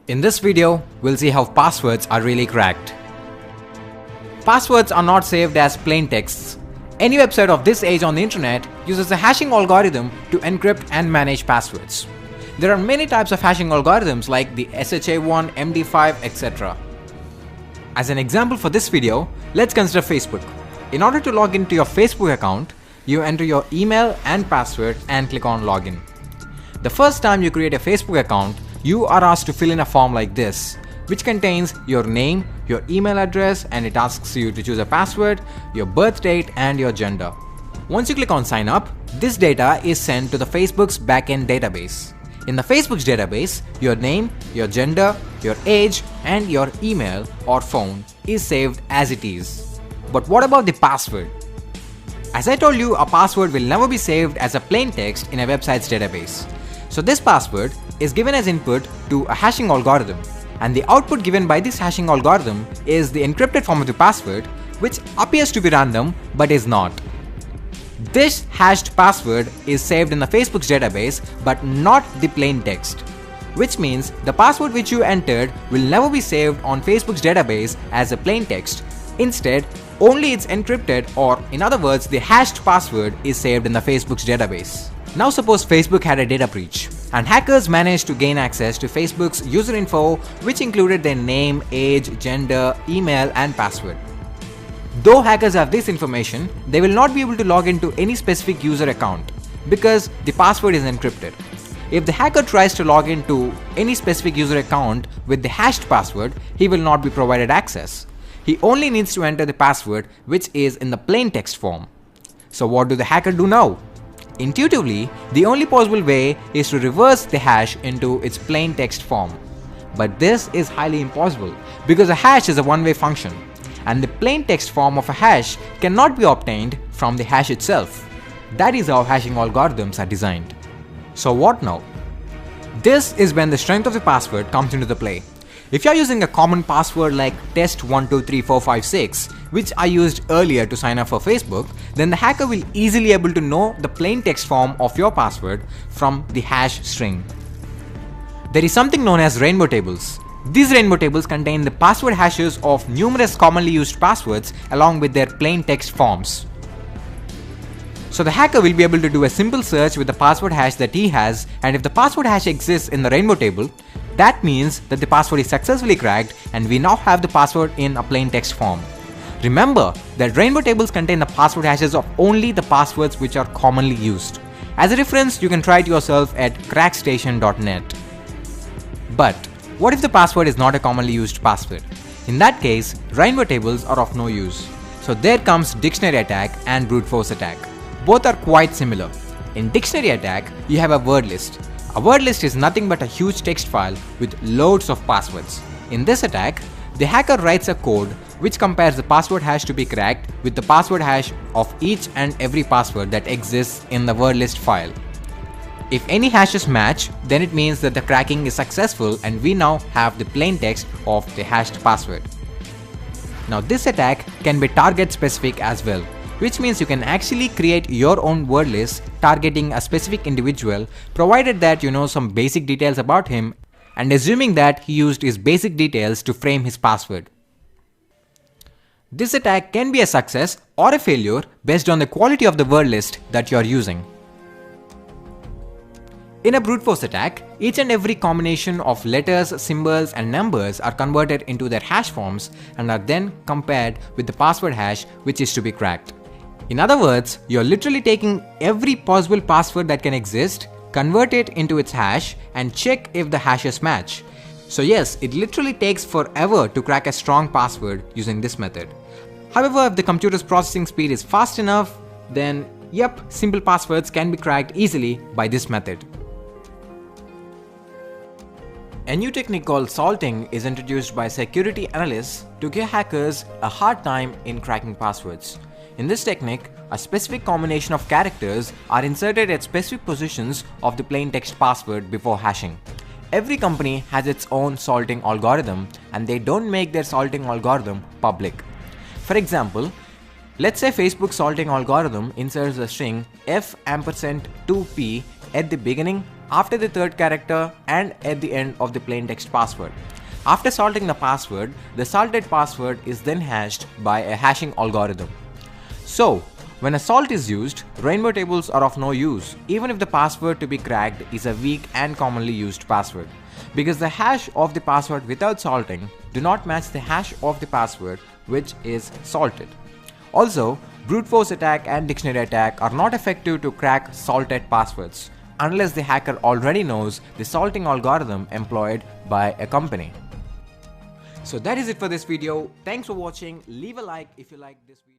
In this video, we'll see how passwords are really cracked. Passwords are not saved as plain texts. Any website of this age on the internet uses a hashing algorithm to encrypt and manage passwords. There are many types of hashing algorithms like the SHA-1, MD5, etc. As an example for this video, let's consider Facebook. In order to log into your Facebook account, you enter your email and password and click on login. The first time you create a Facebook account, you are asked to fill in a form like this, which contains your name, your email address, and it asks you to choose a password, your birth date, and your gender. Once you click on sign up, this data is sent to the Facebook's backend database. In the Facebook's database, your name, your gender, your age, and your email or phone is saved as it is. But what about the password? As I told you, a password will never be saved as a plain text in a website's database. So this password is given as input to a hashing algorithm, and the output given by this hashing algorithm is the encrypted form of the password, which appears to be random but is not. This hashed password is saved in the Facebook's database but not the plain text, which means the password which you entered will never be saved on Facebook's database as a plain text. Instead, only its encrypted, or in other words, the hashed password is saved in the Facebook's database. Now suppose Facebook had a data breach, and hackers managed to gain access to Facebook's user info, which included their name, age, gender, email, and password. Though hackers have this information, they will not be able to log into any specific user account because the password is encrypted. If the hacker tries to log into any specific user account with the hashed password, he will not be provided access. He only needs to enter the password, which is in the plain text form. So what do the hacker do now? Intuitively, the only possible way is to reverse the hash into its plain text form. But this is highly impossible because a hash is a one-way function, and the plain text form of a hash cannot be obtained from the hash itself. That is how hashing algorithms are designed. So what now? This is when the strength of the password comes into the play. If you are using a common password like test123456, which I used earlier to sign up for Facebook, then the hacker will easily able to know the plain text form of your password from the hash string. There is something known as rainbow tables. These rainbow tables contain the password hashes of numerous commonly used passwords along with their plain text forms. So the hacker will be able to do a simple search with the password hash that he has, and if the password hash exists in the rainbow table, that means that the password is successfully cracked and we now have the password in a plain text form. Remember that rainbow tables contain the password hashes of only the passwords which are commonly used. As a reference, you can try it yourself at crackstation.net. But what if the password is not a commonly used password? In that case, rainbow tables are of no use. So there comes dictionary attack and brute force attack. Both are quite similar. In dictionary attack, you have a word list. A word list is nothing but a huge text file with loads of passwords. In this attack, the hacker writes a code which compares the password hash to be cracked with the password hash of each and every password that exists in the word list file. If any hashes match, then it means that the cracking is successful and we now have the plain text of the hashed password. Now this attack can be target specific as well, which means you can actually create your own word list targeting a specific individual, provided that you know some basic details about him and assuming that he used his basic details to frame his password. This attack can be a success or a failure based on the quality of the word list that you are using. In a brute force attack, each and every combination of letters, symbols, and numbers are converted into their hash forms and are then compared with the password hash which is to be cracked. In other words, you're literally taking every possible password that can exist, convert it into its hash, and check if the hashes match. So yes, it literally takes forever to crack a strong password using this method. However, if the computer's processing speed is fast enough, then yep, simple passwords can be cracked easily by this method. A new technique called salting is introduced by security analysts to give hackers a hard time in cracking passwords. In this technique, a specific combination of characters are inserted at specific positions of the plain text password before hashing. Every company has its own salting algorithm and they don't make their salting algorithm public. For example, let's say Facebook's salting algorithm inserts the string f ampersand 2p at the beginning, after the third character and at the end of the plaintext password. After salting the password, the salted password is then hashed by a hashing algorithm. So, when a salt is used, rainbow tables are of no use, even if the password to be cracked is a weak and commonly used password, because the hash of the password without salting do not match the hash of the password which is salted. Also, brute force attack and dictionary attack are not effective to crack salted passwords, unless the hacker already knows the salting algorithm employed by a company. So that is it for this video. Thanks for watching. Leave a like if you like this video.